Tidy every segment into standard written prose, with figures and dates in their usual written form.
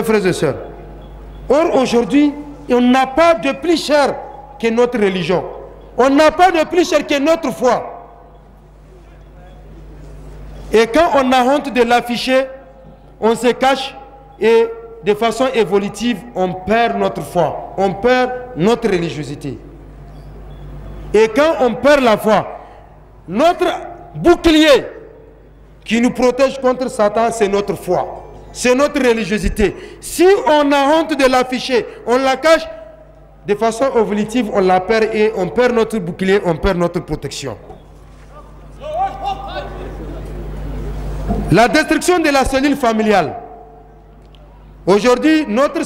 Frères et sœurs. Or aujourd'hui, on n'a pas de plus cher que notre religion. On n'a pas de plus cher que notre foi. Et quand on a honte de l'afficher, on se cache et de façon évolutive, on perd notre foi, on perd notre religiosité. Et quand on perd la foi, notre bouclier qui nous protège contre Satan, c'est notre foi. C'est notre religiosité. Si on a honte de l'afficher, on la cache, de façon évolutive, on la perd et on perd notre bouclier, on perd notre protection. La destruction de la cellule familiale. Aujourd'hui, notre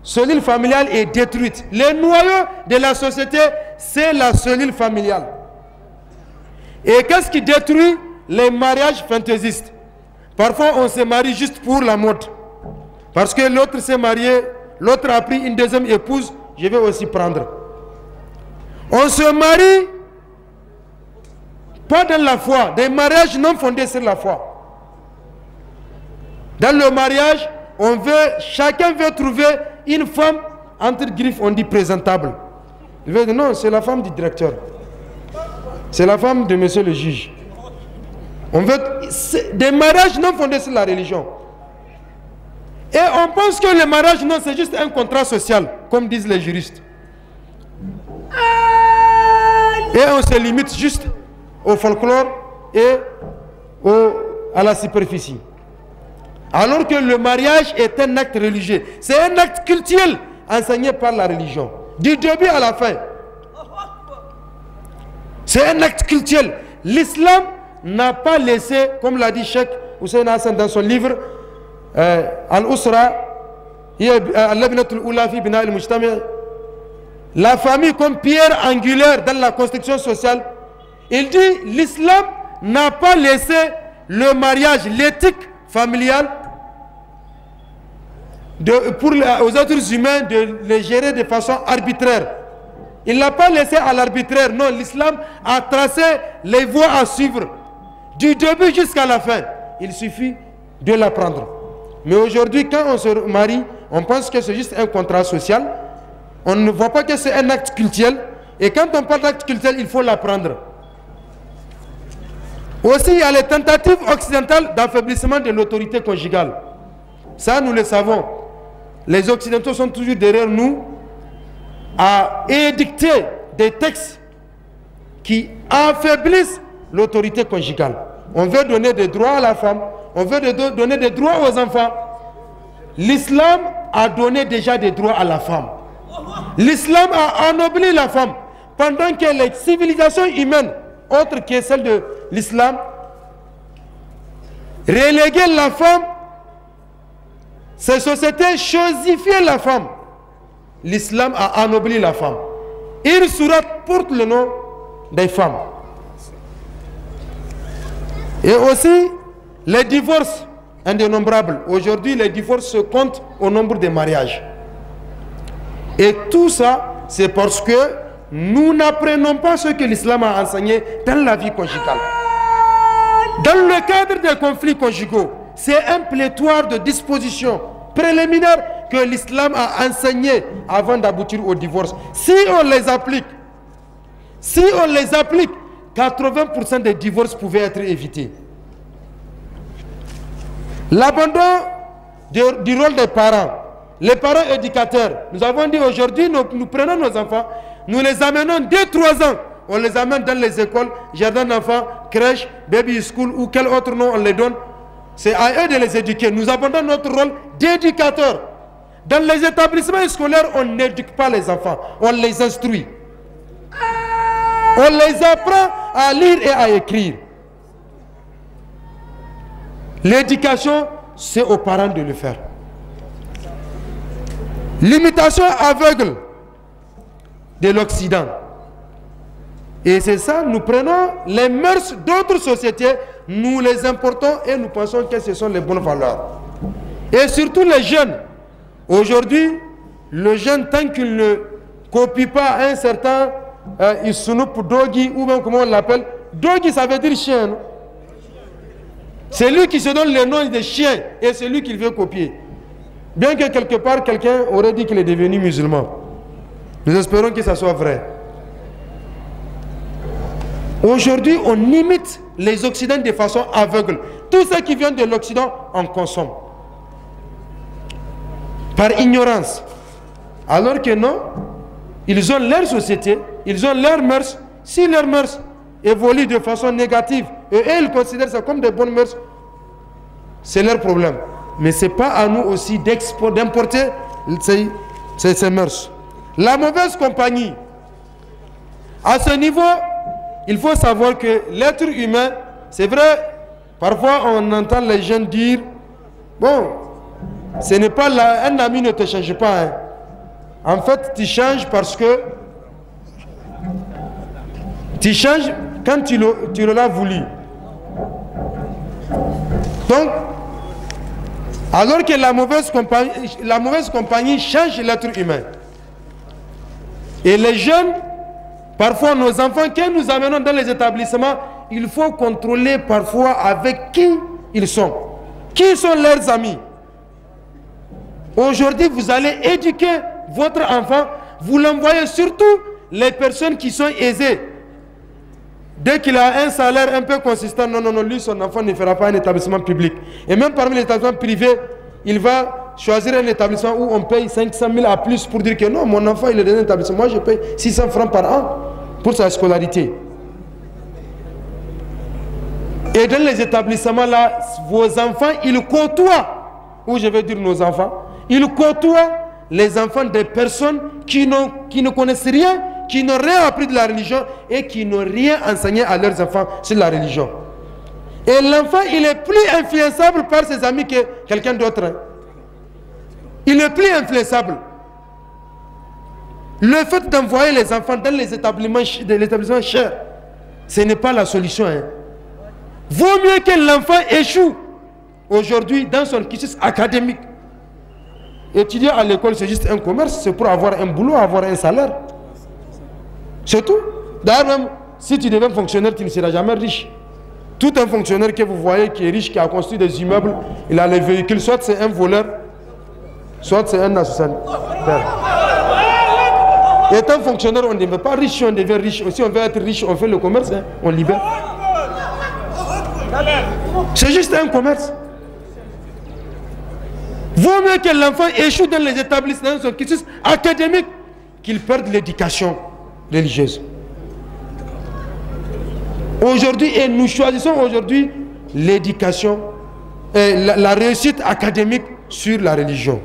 cellule familiale est détruite. Le noyau de la société, c'est la cellule familiale. Et qu'est-ce qui détruit les mariages fantaisistes? Parfois, on se marie juste pour la mode. Parce que l'autre s'est marié, l'autre a pris une deuxième épouse, je vais aussi prendre. On se marie pas dans la foi, des mariages non fondés sur la foi. Dans le mariage, chacun veut trouver une femme, entre griffes, on dit présentable. Il veut dire non, c'est la femme du directeur. C'est la femme de monsieur le juge. On veut des mariages non fondés sur la religion. Et on pense que le mariage, non, c'est juste un contrat social, comme disent les juristes. Et on se limite juste au folklore et à la superficie. Alors que le mariage est un acte religieux. C'est un acte cultuel enseigné par la religion. Du début à la fin. C'est un acte cultuel. L'islam n'a pas laissé, comme l'a dit Cheikh Hussein Hassan dans son livre Al-Usra, la famille comme pierre angulaire dans la construction sociale. Il dit l'islam n'a pas laissé le mariage, l'éthique familiale aux êtres humains de les gérer de façon arbitraire. Il n'a pas laissé à l'arbitraire. Non, l'islam a tracé les voies à suivre. Du début jusqu'à la fin, il suffit de l'apprendre. Mais aujourd'hui, quand on se marie, on pense que c'est juste un contrat social. On ne voit pas que c'est un acte cultuel. Et quand on parle d'acte cultuel, il faut l'apprendre. Aussi, il y a les tentatives occidentales d'affaiblissement de l'autorité conjugale. Ça, nous le savons. Les Occidentaux sont toujours derrière nous à édicter des textes qui affaiblissent l'autorité conjugale. On veut donner des droits à la femme, on veut donner des droits aux enfants. L'islam a donné déjà des droits à la femme. L'islam a ennobli la femme, pendant que les civilisations humaines, autres que celles de l'islam, reléguaient la femme, ces sociétés chosifiaient la femme. L'islam a ennobli la femme. Une sourate porte le nom des femmes. Et aussi, les divorces indénombrables. Aujourd'hui, les divorces se comptent au nombre des mariages. Et tout ça, c'est parce que nous n'apprenons pas ce que l'islam a enseigné dans la vie conjugale. Dans le cadre des conflits conjugaux, c'est un pléthore de dispositions préliminaires que l'islam a enseigné avant d'aboutir au divorce. Si on les applique, 80% des divorces pouvaient être évités. L'abandon du rôle des parents, les parents éducateurs. Nous avons dit aujourd'hui, nous prenons nos enfants, nous les amenons dès 3 ans. On les amène dans les écoles, jardin d'enfants, crèche, baby school ou quel autre nom on les donne. C'est à eux de les éduquer. Nous abandonnons notre rôle d'éducateur. Dans les établissements scolaires, on n'éduque pas les enfants, on les instruit. On les apprend à lire et à écrire. L'éducation, c'est aux parents de le faire. L'imitation aveugle de l'Occident. Et c'est ça, nous prenons les mœurs d'autres sociétés, nous les importons et nous pensons que ce sont les bonnes valeurs. Et surtout les jeunes. Aujourd'hui, le jeune, tant qu'il ne copie pas un certain Isunup Dogi, ou même comment on l'appelle, Dogi ça veut dire chien, non? C'est lui qui se donne le nom des chiens et c'est lui qu'il veut copier. Bien que quelque part, quelqu'un aurait dit qu'il est devenu musulman. Nous espérons que ça soit vrai. Aujourd'hui, on imite les Occidentaux de façon aveugle. Tout ce qui vient de l'Occident, on consomme. Par ignorance. Alors que non, ils ont leur société, ils ont leurs mœurs. Si leurs mœurs évoluent de façon négative, et eux, ils considèrent ça comme des bonnes mœurs, c'est leur problème. Mais ce n'est pas à nous aussi d'importer ces mœurs. La mauvaise compagnie. À ce niveau, il faut savoir que l'être humain, c'est vrai, parfois on entend les jeunes dire, bon, ce n'est pas là, un ami ne te change pas. Hein. En fait, tu changes parce que tu changes quand tu l'as voulu. Donc, alors que la mauvaise compagnie change l'être humain. Et les jeunes, parfois nos enfants, que nous amenons dans les établissements, il faut contrôler parfois avec qui ils sont. Qui sont leurs amis? Aujourd'hui, vous allez éduquer votre enfant, vous l'envoyez surtout les personnes qui sont aisées. Dès qu'il a un salaire un peu consistant, non, lui, son enfant ne fera pas un établissement public. Et même parmi les établissements privés, il va choisir un établissement où on paye 500 000 à plus pour dire que non, mon enfant, il est dans un établissement. Moi, je paye 600 francs par an pour sa scolarité. Et dans les établissements là, vos enfants, ils côtoient, ou je vais dire nos enfants, ils côtoient les enfants des personnes qui ne connaissent rien, qui n'ont rien appris de la religion et qui n'ont rien enseigné à leurs enfants sur la religion. Et l'enfant, il est plus influençable par ses amis que quelqu'un d'autre. Hein. Il est plus influençable. Le fait d'envoyer les enfants dans les établissements chers, ce n'est pas la solution. Hein. Vaut mieux que l'enfant échoue aujourd'hui dans son cursus académique. Étudier à l'école, c'est juste un commerce, c'est pour avoir un boulot, avoir un salaire. C'est tout. D'ailleurs, même si tu deviens fonctionnaire, tu ne seras jamais riche. Tout un fonctionnaire que vous voyez qui est riche, qui a construit des immeubles, il a les véhicules, soit c'est un voleur, soit c'est un assassin. Étant fonctionnaire, on ne devient pas riche, on devient riche. Si on veut être riche, on fait le commerce, hein, on libère. C'est juste un commerce. Vaut mieux que l'enfant échoue dans les établissements, dans son cursus académique, qu'il perde l'éducation religieuse. Aujourd'hui, et nous choisissons aujourd'hui l'éducation, la réussite académique sur la religion.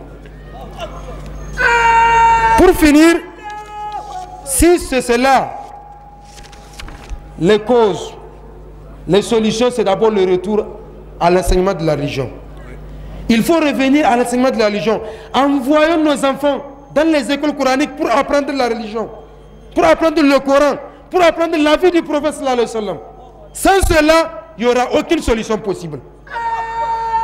Pour finir, si c'est cela, les causes, les solutions, c'est d'abord le retour à l'enseignement de la religion. Il faut revenir à l'enseignement de la religion. Envoyons nos enfants dans les écoles coraniques pour apprendre la religion, pour apprendre le Coran, pour apprendre la vie du prophète sallallahu alayhi wa sallam. Sans cela, il n'y aura aucune solution possible.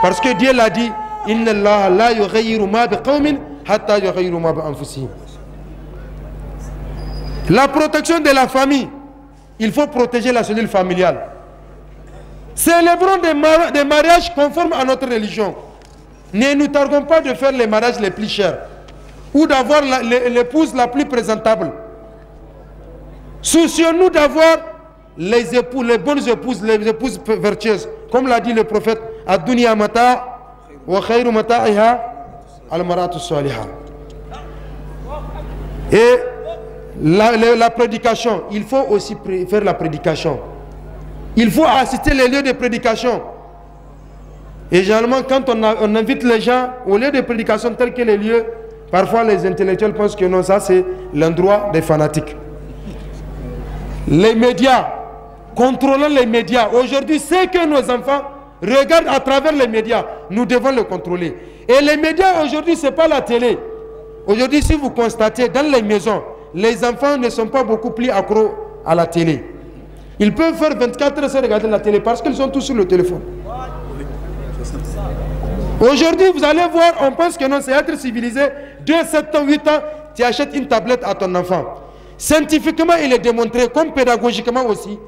Parce que Dieu l'a dit, Inna Allah la yughayyiru ma bi qawmin hatta yughayyiru ma bi anfusihim. La protection de la famille, il faut protéger la cellule familiale. Célébrons des mariages conformes à notre religion. Ne nous targuons pas de faire les mariages les plus chers ou d'avoir l'épouse la plus présentable. Soucions-nous d'avoir les époux, les bonnes épouses, les épouses vertueuses. Comme l'a dit le prophète, Ad-dunya mata wa khayru mata'iha al-maratu salihah. Et la prédication, il faut aussi faire la prédication. Il faut assister les lieux de prédication. Et généralement, quand on invite les gens aux lieux de prédication tels que les lieux, parfois les intellectuels pensent que non, ça c'est l'endroit des fanatiques. Les médias, contrôlons les médias. Aujourd'hui, c'est que nos enfants regardent à travers les médias. Nous devons le contrôler. Et les médias aujourd'hui, ce n'est pas la télé. Aujourd'hui, si vous constatez dans les maisons, les enfants ne sont pas beaucoup plus accros à la télé. Ils peuvent faire 24 heures sans regarder la télé parce qu'ils sont tous sur le téléphone. Aujourd'hui, vous allez voir, on pense que non, c'est être civilisé. 2, 7 ans, 8 ans, tu achètes une tablette à ton enfant. Scientifiquement, il est démontré, comme pédagogiquement aussi,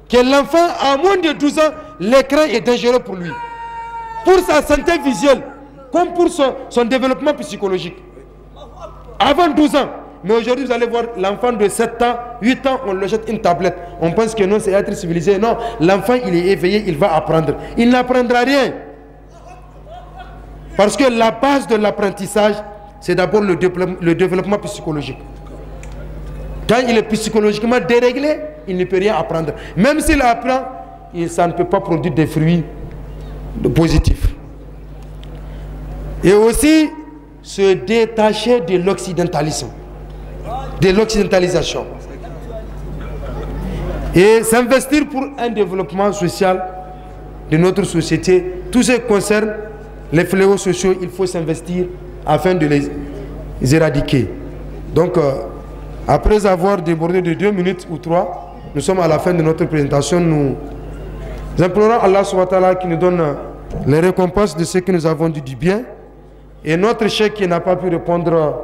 que l'enfant, à moins de 12 ans, l'écran est dangereux pour lui. Pour sa santé visuelle, comme pour son développement psychologique. Avant 12 ans. Mais aujourd'hui, vous allez voir l'enfant de 7 ans, 8 ans, on lui jette une tablette. On pense que non, c'est être civilisé. Non, l'enfant, il est éveillé, il va apprendre. Il n'apprendra rien. Parce que la base de l'apprentissage, c'est d'abord le développement psychologique. Quand il est psychologiquement déréglé, il ne peut rien apprendre. Même s'il apprend, ça ne peut pas produire des fruits positifs. Et aussi, se détacher de l'occidentalisme, de l'occidentalisation. Et s'investir pour un développement social de notre société. Tout ce qui concerne les fléaux sociaux, il faut s'investir afin de les éradiquer. Donc, après avoir débordé de 2 minutes ou 3, nous sommes à la fin de notre présentation. Nous implorons Allah subhanahu wa ta'ala qui nous donne les récompenses de ce que nous avons dit du bien. Et notre chef qui n'a pas pu répondre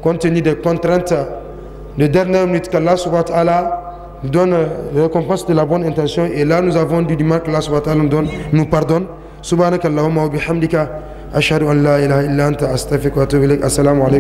compte tenu des contraintes de dernière minute, qu'Allah subhanahu wa ta'ala nous donne les récompenses de la bonne intention. Et là, nous avons dit du mal, qu'Allah subhanahu wa ta'ala nous pardonne. Subhanakallahumma wa bihamdika ashhadu an la ilaha illa anta astaghfiruka wa atubu ilaik. Assalamu alaikum.